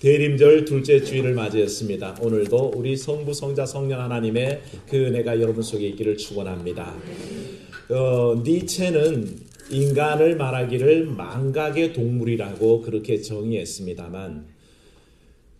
대림절 둘째 주일을 맞이했습니다. 오늘도 우리 성부, 성자, 성령 하나님의 그 은혜가 여러분 속에 있기를 축원합니다. 니체는 인간을 말하기를 망각의 동물이라고 그렇게 정의했습니다만,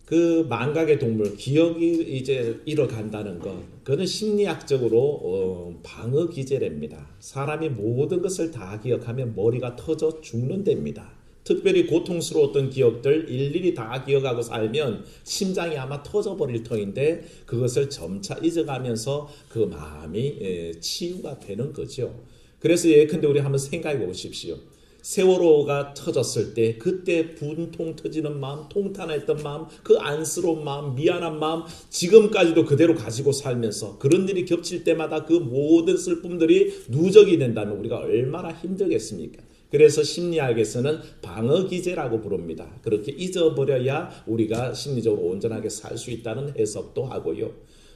그 망각의 동물, 기억이 이제 잃어간다는 것, 그거는 심리학적으로 방어 기제랍니다. 사람이 모든 것을 다 기억하면 머리가 터져 죽는 데입니다. 특별히 고통스러웠던 기억들 일일이 다 기억하고 살면 심장이 아마 터져버릴 터인데, 그것을 점차 잊어가면서 그 마음이 치유가 되는 거죠. 그래서 예컨대 우리 한번 생각해 보십시오. 세월호가 터졌을 때 그때 분통 터지는 마음, 통탄했던 마음, 그 안쓰러운 마음, 미안한 마음, 지금까지도 그대로 가지고 살면서 그런 일이 겹칠 때마다 그 모든 슬픔들이 누적이 된다면 우리가 얼마나 힘들겠습니까? 그래서 심리학에서는 방어 기제라고 부릅니다. 그렇게 잊어버려야 우리가 심리적으로 온전하게 살 수 있다는 해석도 하고요.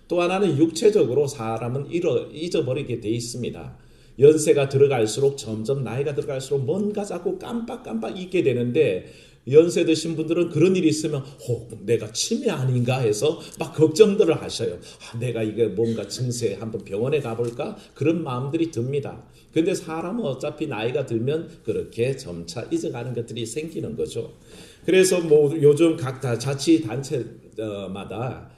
또 하나는 육체적으로 사람은 잊어버리게 돼 있습니다. 연세가 들어갈수록, 점점 나이가 들어갈수록 뭔가 자꾸 깜빡깜빡 잊게 되는데, 연세 드신 분들은 그런 일이 있으면 내가 치매 아닌가 해서 막 걱정들을 하셔요. 내가 이게 뭔가 증세, 한번 병원에 가볼까? 그런 마음들이 듭니다. 근데 사람은 어차피 나이가 들면 그렇게 점차 잊어가는 것들이 생기는 거죠. 그래서 요즘 각 자치단체마다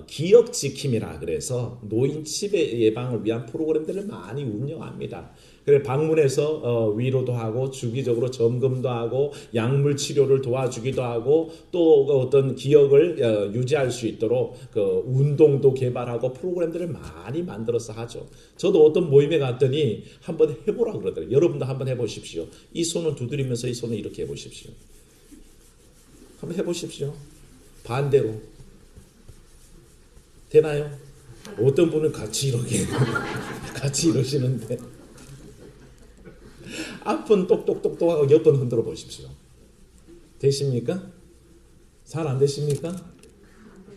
기억 지킴이라 그래서 노인 치매 예방을 위한 프로그램들을 많이 운영합니다. 그래 방문해서 위로도 하고 주기적으로 점검도 하고 약물 치료를 도와주기도 하고 또 어떤 기억을 유지할 수 있도록 그 운동도 개발하고 프로그램들을 많이 만들어서 하죠. 저도 어떤 모임에 갔더니 한번 해보라 그러더라고요. 여러분도 한번 해보십시오. 이 손을 두드리면서 이 손을 이렇게 해보십시오. 한번 해보십시오. 반대로. 되나요? 어떤 분은 같이 이렇게 같이 이러시는데, 앞은 똑똑똑똑 하고 옆은 흔들어 보십시오. 되십니까? 잘 안 되십니까?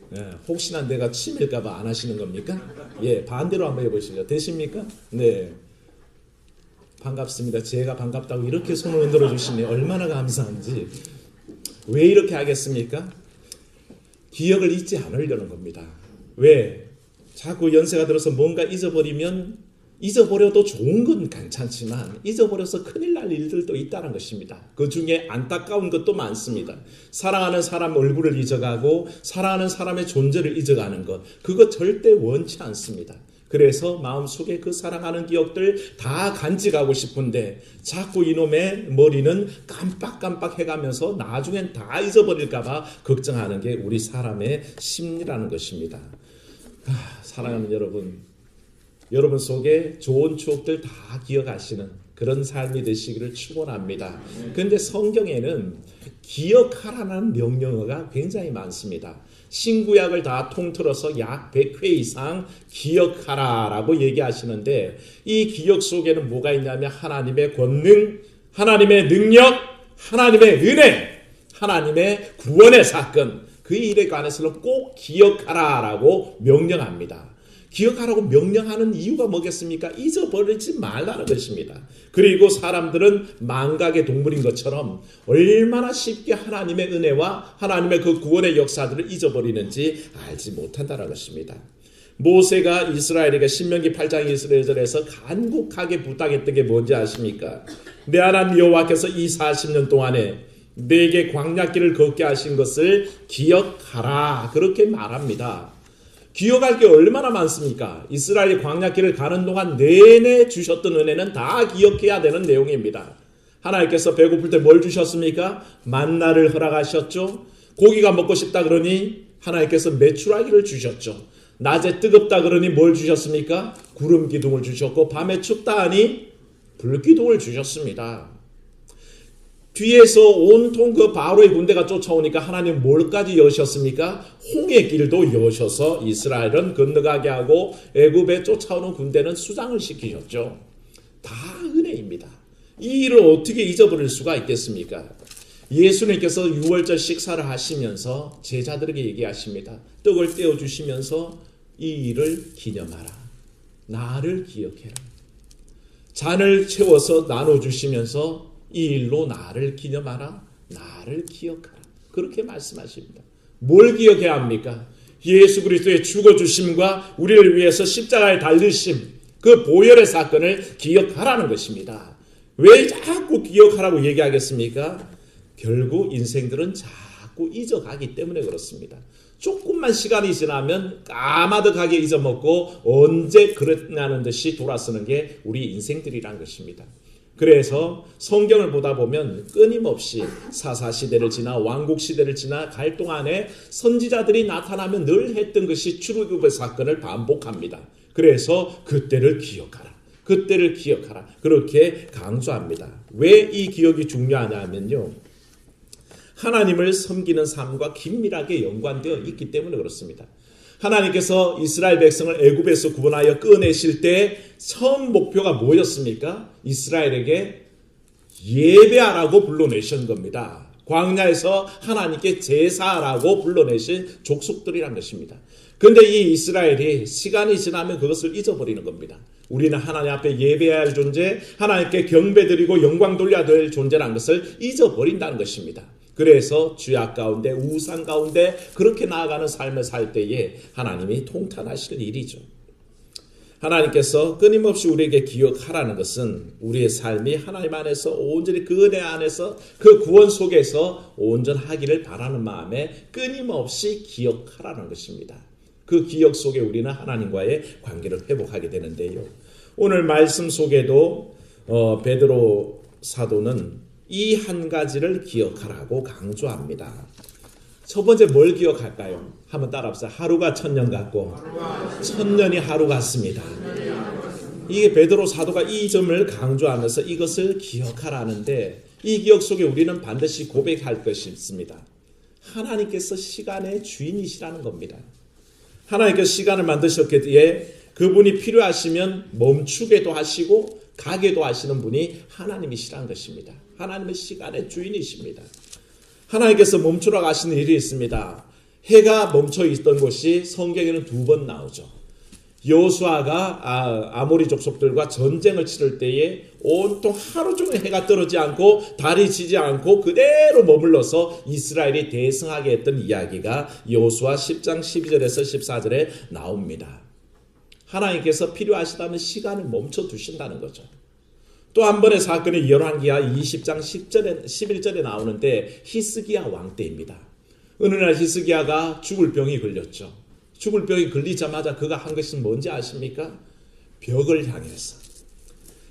네, 혹시나 내가 치밀까봐 안 하시는 겁니까? 예, 반대로 한번 해보시죠. 되십니까? 네, 반갑습니다. 제가 반갑다고 이렇게 손을 흔들어 주시니 얼마나 감사한지. 왜 이렇게 하겠습니까? 기억을 잊지 않으려는 겁니다. 왜? 자꾸 연세가 들어서 뭔가 잊어버려도 좋은 건 괜찮지만 잊어버려서 큰일 날 일들도 있다는 것입니다. 그 중에 안타까운 것도 많습니다. 사랑하는 사람 얼굴을 잊어가고 사랑하는 사람의 존재를 잊어가는 것, 그거 절대 원치 않습니다. 그래서 마음속에 그 사랑하는 기억들 다 간직하고 싶은데 자꾸 이놈의 머리는 깜빡깜빡 해가면서 나중엔 다 잊어버릴까봐 걱정하는 게 우리 사람의 심리라는 것입니다. 사랑하는 여러분 속에 좋은 추억들 다 기억하시는 그런 삶이 되시기를 축원합니다. 그런데 성경에는 기억하라는 명령어가 굉장히 많습니다. 신구약을 다 통틀어서 약 100회 이상 기억하라라고 얘기하시는데, 이 기억 속에는 뭐가 있냐면 하나님의 권능, 하나님의 능력, 하나님의 은혜, 하나님의 구원의 사건, 그 일에 관해서는 꼭 기억하라라고 명령합니다. 기억하라고 명령하는 이유가 뭐겠습니까? 잊어버리지 말라는 것입니다. 그리고 사람들은 망각의 동물인 것처럼 얼마나 쉽게 하나님의 은혜와 하나님의 그 구원의 역사들을 잊어버리는지 알지 못한다는 것입니다. 모세가 이스라엘에게 신명기 8장 1절에서 간곡하게 부탁했던 게 뭔지 아십니까? 내 하나님 여호와께서 이 40년 동안에 내게 광야길을 걷게 하신 것을 기억하라, 그렇게 말합니다. 기억할 게 얼마나 많습니까? 이스라엘이 광야길을 가는 동안 내내 주셨던 은혜는 다 기억해야 되는 내용입니다. 하나님께서 배고플 때 뭘 주셨습니까? 만나를 허락하셨죠. 고기가 먹고 싶다 그러니 하나님께서 메추라기를 주셨죠. 낮에 뜨겁다 그러니 뭘 주셨습니까? 구름 기둥을 주셨고, 밤에 춥다 하니 불 기둥을 주셨습니다. 뒤에서 온통 그 바로의 군대가 쫓아오니까 하나님 뭘까지 여셨습니까? 홍해 길도 여셔서 이스라엘은 건너가게 하고 애굽에 쫓아오는 군대는 수장을 시키셨죠. 다 은혜입니다. 이 일을 어떻게 잊어버릴 수가 있겠습니까? 예수님께서 유월절 식사를 하시면서 제자들에게 얘기하십니다. 떡을 떼어주시면서 이 일을 기념하라. 나를 기억해라. 잔을 채워서 나눠주시면서 이 일로 나를 기념하라. 나를 기억하라. 그렇게 말씀하십니다. 뭘 기억해야 합니까? 예수 그리스도의 죽어주심과 우리를 위해서 십자가에 달리심, 그 보혈의 사건을 기억하라는 것입니다. 왜 자꾸 기억하라고 얘기하겠습니까? 결국 인생들은 자꾸 잊어가기 때문에 그렇습니다. 조금만 시간이 지나면 까마득하게 잊어먹고 언제 그랬냐는 듯이 돌아서는 게 우리 인생들이란 것입니다. 그래서 성경을 보다 보면 끊임없이 사사시대를 지나 왕국시대를 지나 갈 동안에 선지자들이 나타나면 늘 했던 것이 출애굽의 사건을 반복합니다. 그래서 그때를 기억하라. 그때를 기억하라. 그렇게 강조합니다. 왜 이 기억이 중요하냐면요. 하나님을 섬기는 삶과 긴밀하게 연관되어 있기 때문에 그렇습니다. 하나님께서 이스라엘 백성을 애굽에서 구원하여 꺼내실 때 처음 목표가 뭐였습니까? 이스라엘에게 예배하라고 불러내신 겁니다. 광야에서 하나님께 제사하라고 불러내신 족속들이란 것입니다. 그런데 이 이스라엘이 시간이 지나면 그것을 잊어버리는 겁니다. 우리는 하나님 앞에 예배해야 할 존재, 하나님께 경배드리고 영광 돌려야 될 존재라는 것을 잊어버린다는 것입니다. 그래서 죄악 가운데 우상 가운데 그렇게 나아가는 삶을 살 때에 하나님이 통탄하실 일이죠. 하나님께서 끊임없이 우리에게 기억하라는 것은 우리의 삶이 하나님 안에서 온전히 그 은혜 안에서 그 구원 속에서 온전하기를 바라는 마음에 끊임없이 기억하라는 것입니다. 그 기억 속에 우리는 하나님과의 관계를 회복하게 되는데요. 오늘 말씀 속에도 베드로 사도는 이 한 가지를 기억하라고 강조합니다. 첫 번째 뭘 기억할까요? 한번 따라합시다. 하루가 천년 같고 천년이 하루 같습니다. 이게 베드로 사도가 이 점을 강조하면서 이것을 기억하라는데 이 기억 속에 우리는 반드시 고백할 것이 있습니다. 하나님께서 시간의 주인이시라는 겁니다. 하나님께서 시간을 만드셨기에 그분이 필요하시면 멈추게도 하시고 가게도 하시는 분이 하나님이시라는 것입니다. 하나님은 시간의 주인이십니다. 하나님께서 멈추라고 하시는 일이 있습니다. 해가 멈춰 있던 곳이 성경에는 2번 나오죠. 여호수아가 아모리 족속들과 전쟁을 치를 때에 온통 하루 종일 해가 떨어지지 않고 달이 지지 않고 그대로 머물러서 이스라엘이 대승하게 했던 이야기가 여호수아 10장 12절에서 14절에 나옵니다. 하나님께서 필요하시다면 시간을 멈춰 두신다는 거죠. 또 한 번의 사건이 열왕기하 20장 11절에 나오는데 히스기야 왕 때입니다. 어느 날 히스기야가 죽을 병이 걸렸죠. 죽을 병이 걸리자마자 그가 한 것이 뭔지 아십니까? 벽을 향해서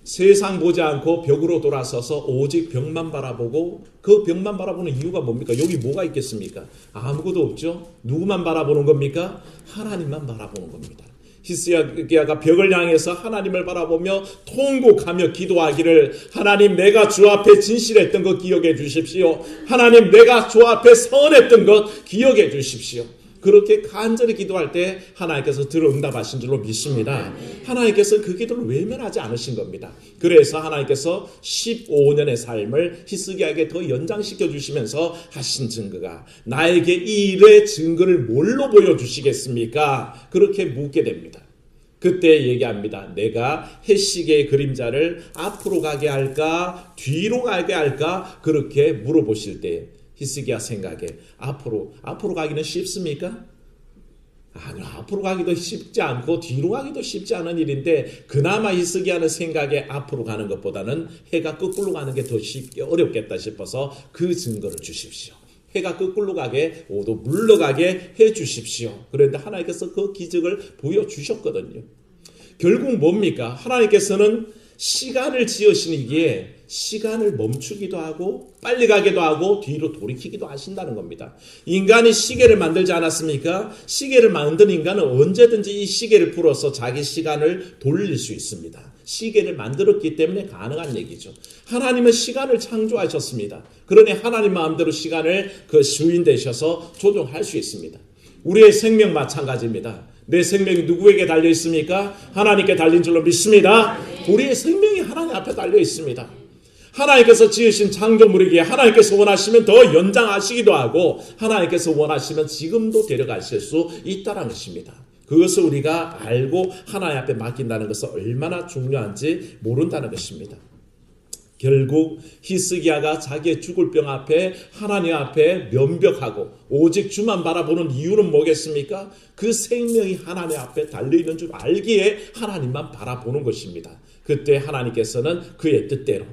세상 보지 않고 벽으로 돌아서서 오직 벽만 바라보고 그 벽만 바라보는 이유가 뭡니까? 여기 뭐가 있겠습니까? 아무것도 없죠. 누구만 바라보는 겁니까? 하나님만 바라보는 겁니다. 히스기야가 벽을 향해서 하나님을 바라보며 통곡하며 기도하기를 하나님 내가 주 앞에 진실했던 것 기억해 주십시오. 하나님 내가 주 앞에 선했던 것 기억해 주십시오. 그렇게 간절히 기도할 때 하나님께서 들어 응답하신 줄로 믿습니다. 하나님께서 그 기도를 외면하지 않으신 겁니다. 그래서 하나님께서 15년의 삶을 히스기야에게 더 연장시켜 주시면서 하신 증거가 나에게 이 일의 증거를 뭘로 보여주시겠습니까? 그렇게 묻게 됩니다. 그때 얘기합니다. 내가 해시계의 그림자를 앞으로 가게 할까 뒤로 가게 할까 그렇게 물어보실 때 히스기야 생각에 앞으로 가기는 쉽습니까? 아니요. 앞으로 가기도 쉽지 않고 뒤로 가기도 쉽지 않은 일인데 그나마 히스기야는 생각에 앞으로 가는 것보다는 해가 거꾸로 가는 게 더 쉽게 어렵겠다 싶어서 그 증거를 주십시오. 해가 거꾸로 가게 오도 물러가게 해 주십시오. 그런데 하나님께서 그 기적을 보여주셨거든요. 결국 뭡니까? 하나님께서는 시간을 지으시기에 시간을 멈추기도 하고 빨리 가기도 하고 뒤로 돌이키기도 하신다는 겁니다. 인간이 시계를 만들지 않았습니까? 시계를 만든 인간은 언제든지 이 시계를 풀어서 자기 시간을 돌릴 수 있습니다. 시계를 만들었기 때문에 가능한 얘기죠. 하나님은 시간을 창조하셨습니다. 그러니 하나님 마음대로 시간을 그 주인 되셔서 조종할 수 있습니다. 우리의 생명 마찬가지입니다. 내 생명이 누구에게 달려 있습니까? 하나님께 달린 줄로 믿습니다. 우리의 생명이 하나님 앞에 달려 있습니다. 하나님께서 지으신 창조물이기에 하나님께서 원하시면 더 연장하시기도 하고 하나님께서 원하시면 지금도 데려가실 수 있다는 것입니다. 그것을 우리가 알고 하나님 앞에 맡긴다는 것은 얼마나 중요한지 모른다는 것입니다. 결국 히스기야가 자기의 죽을 병 앞에 하나님 앞에 면벽하고 오직 주만 바라보는 이유는 뭐겠습니까? 그 생명이 하나님 앞에 달려있는 줄 알기에 하나님만 바라보는 것입니다. 그때 하나님께서는 그의 뜻대로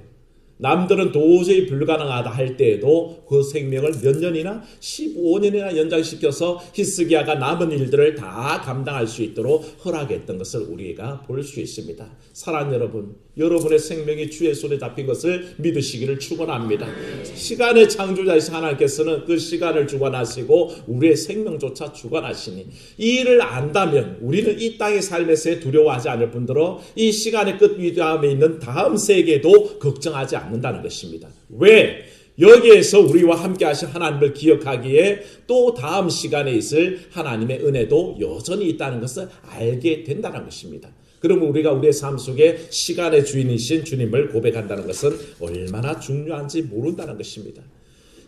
남들은 도저히 불가능하다 할 때에도 그 생명을 몇 년이나 15년이나 연장시켜서 히스기야가 남은 일들을 다 감당할 수 있도록 허락했던 것을 우리가 볼 수 있습니다. 사랑하는 여러분, 여러분의 생명이 주의 손에 잡힌 것을 믿으시기를 축원합니다. 시간의 창조자이신 하나님께서는 그 시간을 주관하시고 우리의 생명조차 주관하시니 이 일을 안다면 우리는 이 땅의 삶에서 두려워하지 않을 뿐더러 이 시간의 끝 위대함에 있는 다음 세계도 걱정하지 않는다는 것입니다. 왜? 여기에서 우리와 함께 하신 하나님을 기억하기에 또 다음 시간에 있을 하나님의 은혜도 여전히 있다는 것을 알게 된다는 것입니다. 그러면 우리가 우리의 삶 속에 시간의 주인이신 주님을 고백한다는 것은 얼마나 중요한지 모른다는 것입니다.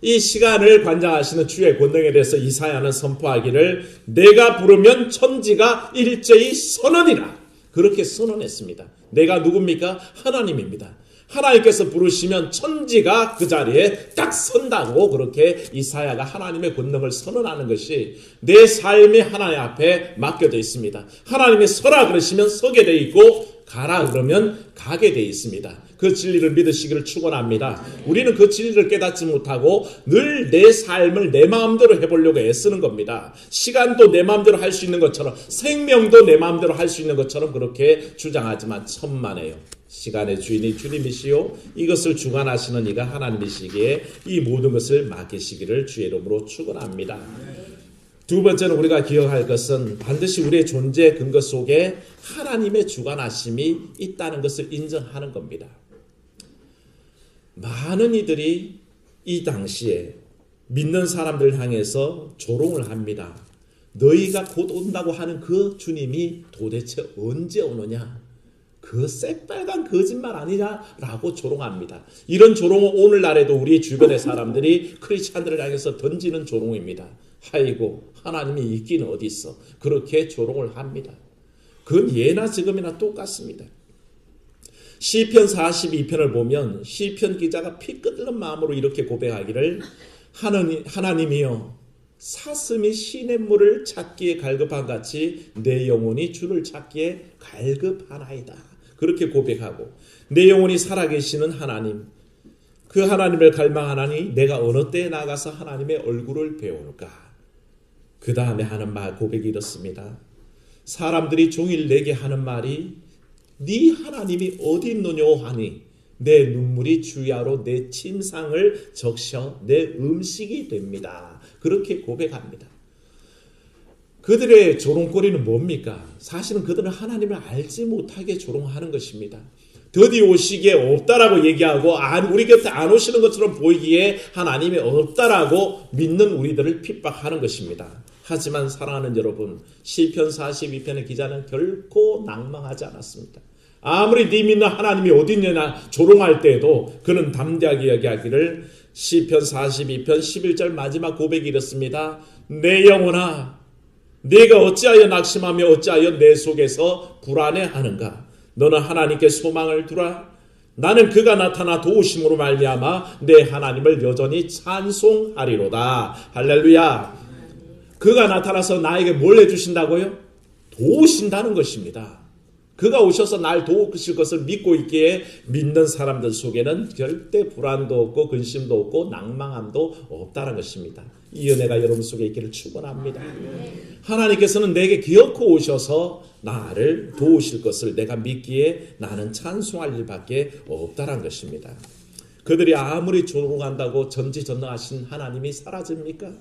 이 시간을 관장하시는 주의 권능에 대해서 이사야는 선포하기를 내가 부르면 천지가 일제히 선언이라 그렇게 선언했습니다. 내가 누굽니까? 하나님입니다. 하나님께서 부르시면 천지가 그 자리에 딱 선다고 그렇게 이사야가 하나님의 권능을 선언하는 것이 내 삶이 하나님 앞에 맡겨져 있습니다. 하나님이 서라 그러시면 서게 돼 있고 가라 그러면 가게 돼 있습니다. 그 진리를 믿으시기를 축원합니다. 우리는 그 진리를 깨닫지 못하고 늘 내 삶을 내 마음대로 해보려고 애쓰는 겁니다. 시간도 내 마음대로 할 수 있는 것처럼 생명도 내 마음대로 할 수 있는 것처럼 그렇게 주장하지만 천만에요. 시간의 주인이 주님이시요 이것을 주관하시는 이가 하나님이시기에 이 모든 것을 맡기시기를 주의 이름으로 축원합니다. 두 번째는 우리가 기억할 것은 반드시 우리의 존재 근거 속에 하나님의 주관하심이 있다는 것을 인정하는 겁니다. 많은 이들이 이 당시에 믿는 사람들을 향해서 조롱을 합니다. 너희가 곧 온다고 하는 그 주님이 도대체 언제 오느냐? 그 새빨간 거짓말 아니냐라고 조롱합니다. 이런 조롱은 오늘날에도 우리 주변의 사람들이 크리스찬들을 향해서 던지는 조롱입니다. 아이고 하나님이 있기는 어디 있어? 그렇게 조롱을 합니다. 그건 예나 지금이나 똑같습니다. 시편 42편을 보면 시편 기자가 피 끓는 마음으로 이렇게 고백하기를 하나님이여 사슴이 시냇물을 찾기에 갈급한 같이 내 영혼이 주를 찾기에 갈급하나이다. 그렇게 고백하고 내 영혼이 살아계시는 하나님 그 하나님을 갈망하나니 내가 어느 때에 나가서 하나님의 얼굴을 배울까. 그 다음에 하는 말 고백이 이렇습니다. 사람들이 종일 내게 하는 말이 네 하나님이 어디 있느뇨 하니 내 눈물이 주야로 내 침상을 적셔 내 음식이 됩니다. 그렇게 고백합니다. 그들의 조롱거리는 뭡니까? 사실은 그들은 하나님을 알지 못하게 조롱하는 것입니다. 더디 오시기에 없다라고 얘기하고 우리 곁에 안 오시는 것처럼 보이기에 하나님이 없다라고 믿는 우리들을 핍박하는 것입니다. 하지만 사랑하는 여러분, 시편 42편의 기자는 결코 낭망하지 않았습니다. 아무리 네 믿는 하나님이 어디 있느냐 조롱할 때에도 그는 담대하게 이야기하기를 시편 42편 11절 마지막 고백이 이렇습니다. 내 영혼아 네가 어찌하여 낙심하며 어찌하여 내 속에서 불안해하는가. 너는 하나님께 소망을 두라. 나는 그가 나타나 도우심으로 말미암아 내 하나님을 여전히 찬송하리로다. 할렐루야. 그가 나타나서 나에게 뭘 해주신다고요? 도우신다는 것입니다. 그가 오셔서 날 도우실 것을 믿고 있기에 믿는 사람들 속에는 절대 불안도 없고 근심도 없고 낭망함도 없다는 것입니다. 이 은혜가 여러분 속에 있기를 축원합니다. 하나님께서는 내게 기어코 오셔서 나를 도우실 것을 내가 믿기에 나는 찬송할 일밖에 없다는 것입니다. 그들이 아무리 조롱한다고 전지전능하신 하나님이 사라집니까?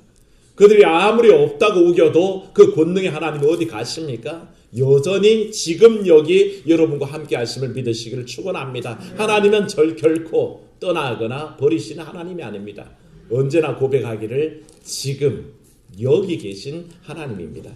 그들이 아무리 없다고 우겨도 그 권능의 하나님이 어디 가십니까? 여전히 지금 여기 여러분과 함께 하심을 믿으시기를 축원합니다. 하나님은 결코 떠나거나 버리시는 하나님이 아닙니다. 언제나 고백하기를 지금 여기 계신 하나님입니다.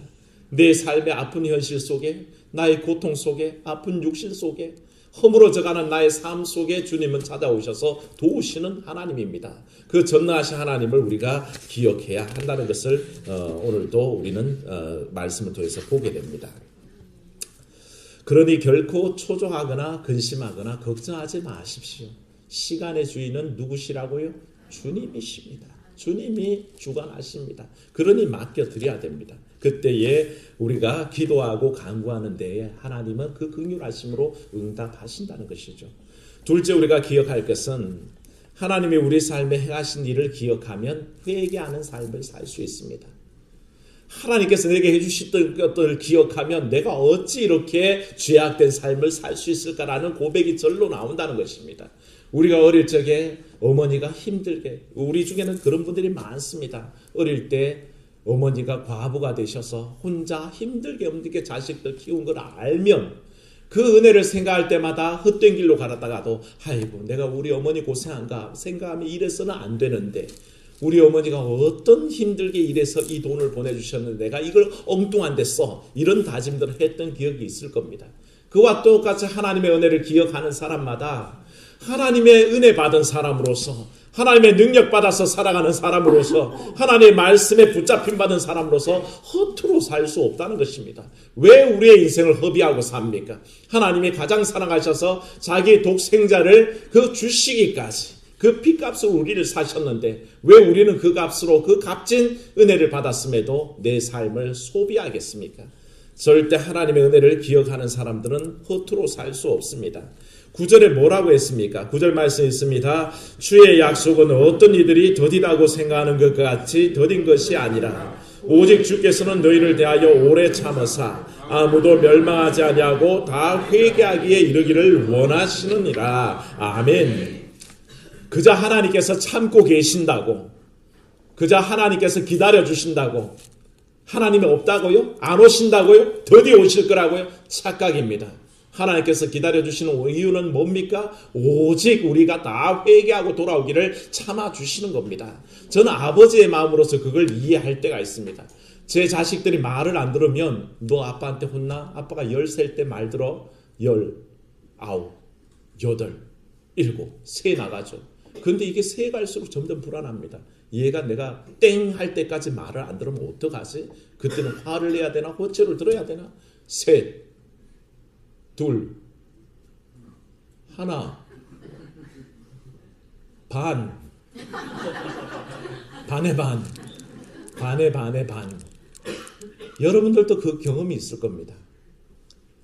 내 삶의 아픈 현실 속에 나의 고통 속에 아픈 육신 속에 허물어져가는 나의 삶 속에 주님은 찾아오셔서 도우시는 하나님입니다. 그 전능하신 하나님을 우리가 기억해야 한다는 것을 오늘도 우리는 말씀을 통해서 보게 됩니다. 그러니 결코 초조하거나 근심하거나 걱정하지 마십시오. 시간의 주인은 누구시라고요? 주님이십니다. 주님이 주관하십니다. 그러니 맡겨드려야 됩니다. 그때에 우리가 기도하고 간구하는 데에 하나님은 그 긍휼하심으로 응답하신다는 것이죠. 둘째 우리가 기억할 것은 하나님이 우리 삶에 행하신 일을 기억하면 회개하는 삶을 살 수 있습니다. 하나님께서 내게 해주셨던 것들을 기억하면 내가 어찌 이렇게 죄악된 삶을 살 수 있을까라는 고백이 절로 나온다는 것입니다. 우리가 어릴 적에 어머니가 힘들게, 우리 중에는 그런 분들이 많습니다. 어릴 때 어머니가 과부가 되셔서 혼자 힘들게 자식들 키운 걸 알면 그 은혜를 생각할 때마다 헛된 길로 가다가도 아이고 내가 우리 어머니 고생한가 생각하면 이래서는 안 되는데 우리 어머니가 어떤 힘들게 일해서 이 돈을 보내주셨는데 내가 이걸 엉뚱한 데 써, 이런 다짐들을 했던 기억이 있을 겁니다. 그와 똑같이 하나님의 은혜를 기억하는 사람마다 하나님의 은혜 받은 사람으로서, 하나님의 능력 받아서 살아가는 사람으로서, 하나님의 말씀에 붙잡힘 받은 사람으로서 허투루 살 수 없다는 것입니다. 왜 우리의 인생을 허비하고 삽니까? 하나님이 가장 사랑하셔서 자기 독생자를 그 주시기까지 그 피값으로 우리를 사셨는데 왜 우리는 그 값으로 그 값진 은혜를 받았음에도 내 삶을 소비하겠습니까? 절대 하나님의 은혜를 기억하는 사람들은 허투루 살 수 없습니다. 9절에 뭐라고 했습니까? 9절 말씀이 있습니다. 주의 약속은 어떤 이들이 더디다고 생각하는 것 같이 더딘 것이 아니라 오직 주께서는 너희를 대하여 오래 참으사 아무도 멸망하지 아니하고 다 회개하기에 이르기를 원하시느니라. 아멘. 그저 하나님께서 참고 계신다고, 그저 하나님께서 기다려주신다고, 하나님이 없다고요? 안 오신다고요? 더디 오실 거라고요? 착각입니다. 하나님께서 기다려주시는 이유는 뭡니까? 오직 우리가 다 회개하고 돌아오기를 참아주시는 겁니다. 저는 아버지의 마음으로서 그걸 이해할 때가 있습니다. 제 자식들이 말을 안 들으면 너 아빠한테 혼나? 아빠가 10살 때 말 들어 19, 8, 7, 새 나가죠. 근데 이게 새 갈수록 점점 불안합니다. 얘가 내가 땡 할 때까지 말을 안 들으면 어떡하지? 그때는 화를 내야 되나? 호체를 들어야 되나? 셋, 둘, 하나, 반, 반의 반, 반의 반의 반. 여러분들도 그 경험이 있을 겁니다.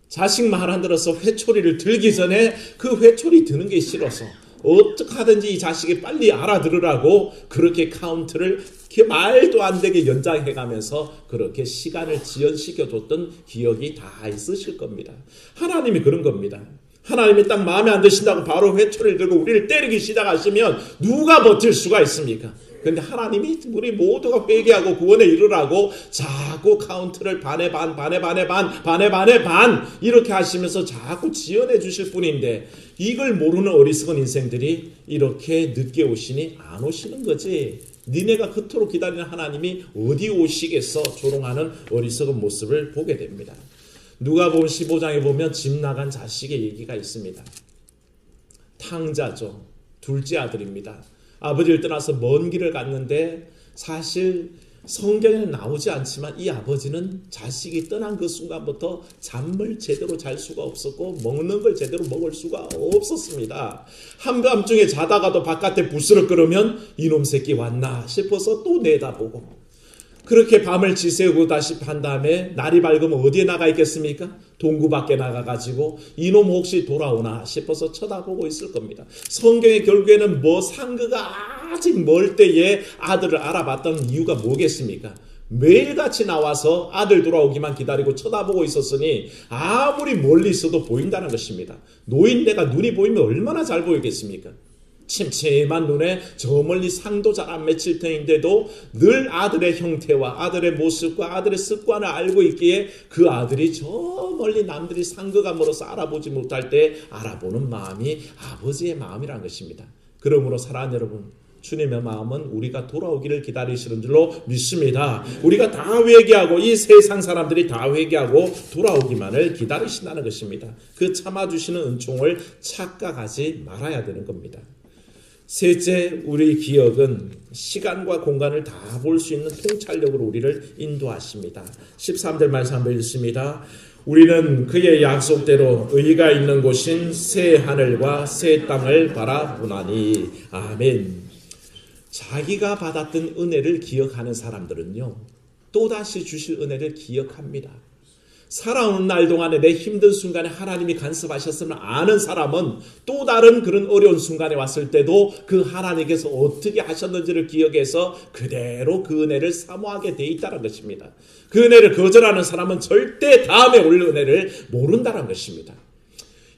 자식 말 안 들어서 회초리를 들기 전에 그 회초리 드는 게 싫어서 어떻게 하든지 이 자식이 빨리 알아들으라고 그렇게 카운트를 말도 안 되게 연장해가면서 그렇게 시간을 지연시켜줬던 기억이 다 있으실 겁니다. 하나님이 그런 겁니다. 하나님이 딱 마음에 안 드신다고 바로 회초리를 들고 우리를 때리기 시작하시면 누가 버틸 수가 있습니까? 그런데 하나님이 우리 모두가 회개하고 구원에 이르라고 자꾸 카운트를 반에 반, 반에 반에 반, 반에 반에 반 이렇게 하시면서 자꾸 지연해 주실 뿐인데 이걸 모르는 어리석은 인생들이 이렇게 늦게 오시니 안 오시는 거지. 니네가 그토록 기다리는 하나님이 어디 오시겠어? 조롱하는 어리석은 모습을 보게 됩니다. 누가복음 15장에 보면 집 나간 자식의 얘기가 있습니다. 탕자죠. 둘째 아들입니다. 아버지를 떠나서 먼 길을 갔는데 사실 성경에는 나오지 않지만 이 아버지는 자식이 떠난 그 순간부터 잠을 제대로 잘 수가 없었고 먹는 걸 제대로 먹을 수가 없었습니다. 한밤중에 자다가도 바깥에 부스럭 끓으면 이놈 새끼 왔나 싶어서 또 내다보고 그렇게 밤을 지새우고 다시 판 다음에 날이 밝으면 어디에 나가 있겠습니까? 동구 밖에 나가가지고 이놈 혹시 돌아오나 싶어서 쳐다보고 있을 겁니다. 성경의 결국에는 상그가 아직 멀 때에 아들을 알아봤던 이유가 뭐겠습니까? 매일같이 나와서 아들 돌아오기만 기다리고 쳐다보고 있었으니 아무리 멀리 있어도 보인다는 것입니다. 노인네가 눈이 보이면 얼마나 잘 보이겠습니까? 침침한 눈에 저 멀리 상도 잘 안 맺힐 터인데도 늘 아들의 형태와 아들의 모습과 아들의 습관을 알고 있기에 그 아들이 저 멀리 남들이 상거가 멀어서 알아보지 못할 때 알아보는 마음이 아버지의 마음이라는 것입니다. 그러므로 사랑하는 여러분, 주님의 마음은 우리가 돌아오기를 기다리시는 줄로 믿습니다. 우리가 다 회개하고 이 세상 사람들이 다 회개하고 돌아오기만을 기다리신다는 것입니다. 그 참아주시는 은총을 착각하지 말아야 되는 겁니다. 셋째, 우리 기억은 시간과 공간을 다 볼 수 있는 통찰력으로 우리를 인도하십니다. 13절 말씀 한번 읽습니다. 우리는 그의 약속대로 의가 있는 곳인 새 하늘과 새 땅을 바라보나니. 아멘. 자기가 받았던 은혜를 기억하는 사람들은요, 또다시 주실 은혜를 기억합니다. 살아오는 날 동안에 내 힘든 순간에 하나님이 간섭하셨음을 아는 사람은 또 다른 그런 어려운 순간에 왔을 때도 그 하나님께서 어떻게 하셨는지를 기억해서 그대로 그 은혜를 사모하게 돼 있다는 것입니다. 그 은혜를 거절하는 사람은 절대 다음에 올 은혜를 모른다는 것입니다.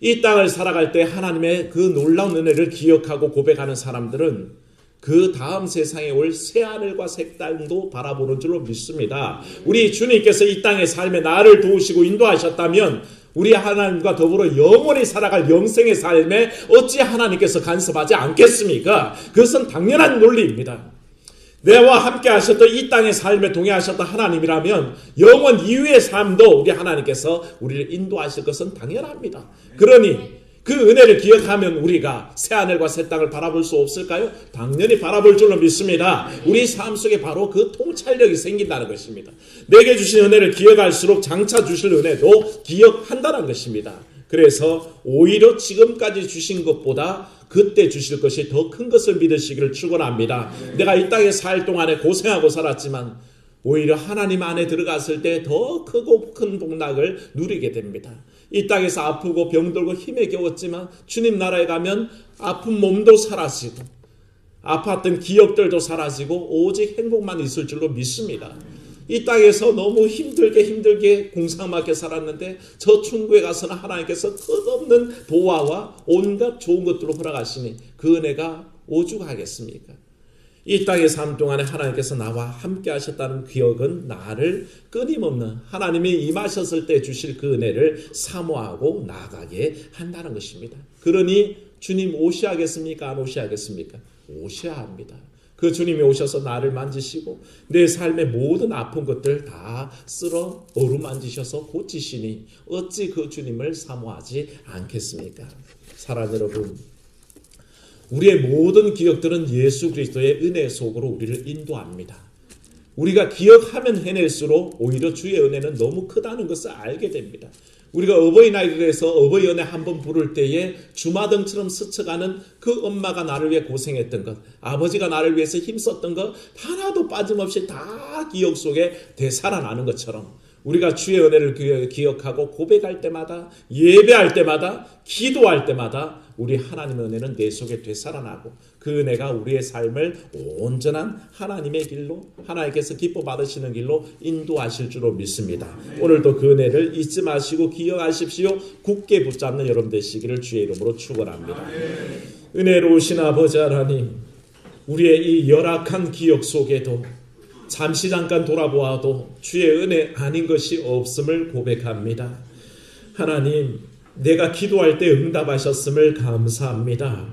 이 땅을 살아갈 때 하나님의 그 놀라운 은혜를 기억하고 고백하는 사람들은 그 다음 세상에 올 새하늘과 새 땅도 바라보는 줄로 믿습니다. 우리 주님께서 이 땅의 삶에 나를 도우시고 인도하셨다면 우리 하나님과 더불어 영원히 살아갈 영생의 삶에 어찌 하나님께서 간섭하지 않겠습니까? 그것은 당연한 논리입니다. 내와 함께 하셨던 이 땅의 삶에 동행하셨던 하나님이라면 영원 이후의 삶도 우리 하나님께서 우리를 인도하실 것은 당연합니다. 그러니 그 은혜를 기억하면 우리가 새하늘과 새 땅을 바라볼 수 없을까요? 당연히 바라볼 줄로 믿습니다. 우리 삶 속에 바로 그 통찰력이 생긴다는 것입니다. 내게 주신 은혜를 기억할수록 장차 주실 은혜도 기억한다는 것입니다. 그래서 오히려 지금까지 주신 것보다 그때 주실 것이 더 큰 것을 믿으시기를 축원합니다. 내가 이 땅에 살 동안에 고생하고 살았지만 오히려 하나님 안에 들어갔을 때 더 크고 큰 복락을 누리게 됩니다. 이 땅에서 아프고 병들고 힘에 겨웠지만 주님 나라에 가면 아픈 몸도 사라지고 아팠던 기억들도 사라지고 오직 행복만 있을 줄로 믿습니다. 이 땅에서 너무 힘들게 공상맞게 살았는데 저 천국에 가서는 하나님께서 끝없는 보화와 온갖 좋은 것들로 허락하시니 그 은혜가 오죽하겠습니까? 이 땅의 삶 동안에 하나님께서 나와 함께 하셨다는 기억은 나를 끊임없는 하나님이 임하셨을 때 주실 그 은혜를 사모하고 나아가게 한다는 것입니다. 그러니 주님 오셔야 하겠습니까? 안 오셔야 하겠습니까? 오셔야 합니다. 그 주님이 오셔서 나를 만지시고 내 삶의 모든 아픈 것들 다 쓸어 어루만지셔서 고치시니 어찌 그 주님을 사모하지 않겠습니까? 사랑하는 여러분, 우리의 모든 기억들은 예수 그리스도의 은혜 속으로 우리를 인도합니다. 우리가 기억하면 해낼수록 오히려 주의 은혜는 너무 크다는 것을 알게 됩니다. 우리가 어버이날에서 어버이 은혜 한번 부를 때에 주마등처럼 스쳐가는 그 엄마가 나를 위해 고생했던 것, 아버지가 나를 위해서 힘썼던 것 하나도 빠짐없이 다 기억 속에 되살아나는 것처럼 우리가 주의 은혜를 기억하고 고백할 때마다, 예배할 때마다, 기도할 때마다 우리 하나님의 은혜는 내 속에 되살아나고 그 은혜가 우리의 삶을 온전한 하나님의 길로, 하나님께서 기뻐 받으시는 길로 인도하실 줄로 믿습니다. 오늘도 그 은혜를 잊지 마시고 기억하십시오. 굳게 붙잡는 여러분 되시기를 주의 이름으로 축원합니다. 은혜로우신 아버지 하나님, 우리의 이 열악한 기억 속에도 잠시 잠깐 돌아보아도 주의 은혜 아닌 것이 없음을 고백합니다. 하나님, 내가 기도할 때 응답하셨음을 감사합니다.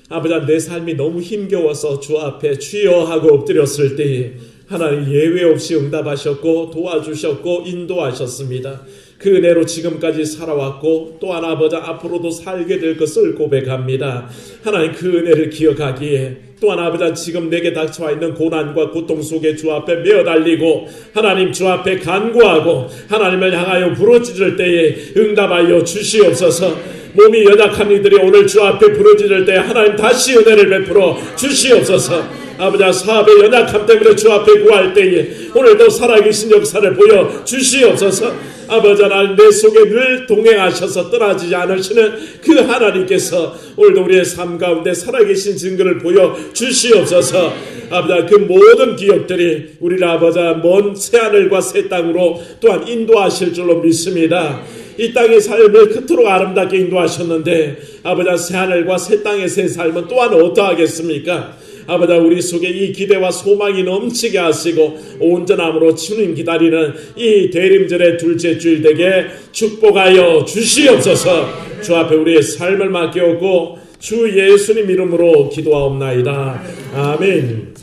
아버지, 내 삶이 너무 힘겨워서 주 앞에 주여 하고 엎드렸을 때에 하나님 예외 없이 응답하셨고 도와주셨고 인도하셨습니다. 그 은혜로 지금까지 살아왔고 또한 아버지 앞으로도 살게 될 것을 고백합니다. 하나님, 그 은혜를 기억하기에 또한 아버지 지금 내게 닥쳐와 있는 고난과 고통 속에 주 앞에 메어 달리고 하나님 주 앞에 간구하고 하나님을 향하여 부르짖을 때에 응답하여 주시옵소서. 몸이 연약한 이들이 오늘 주 앞에 부르짖을 때 하나님 다시 은혜를 베풀어 주시옵소서. 아버지, 사업의 연약함 때문에 주 앞에 구할 때에 오늘도 살아계신 역사를 보여 주시옵소서. 아버지 하나님, 내 속에 늘 동행하셔서 떠나지지 않으시는 그 하나님께서 오늘도 우리의 삶 가운데 살아계신 증거를 보여 주시옵소서. 아버지, 그 모든 기억들이 우리를 아버지 먼 새하늘과 새 땅으로 또한 인도하실 줄로 믿습니다. 이 땅의 삶을 그토록 아름답게 인도하셨는데 아버지, 새하늘과 새 땅의 새 삶은 또한 어떠하겠습니까? 아버지, 우리 속에 이 기대와 소망이 넘치게 하시고 온전함으로 주님 기다리는 이 대림절의 둘째 주일 되게 축복하여 주시옵소서. 주 앞에 우리의 삶을 맡겨오고 주 예수님 이름으로 기도하옵나이다. 아멘.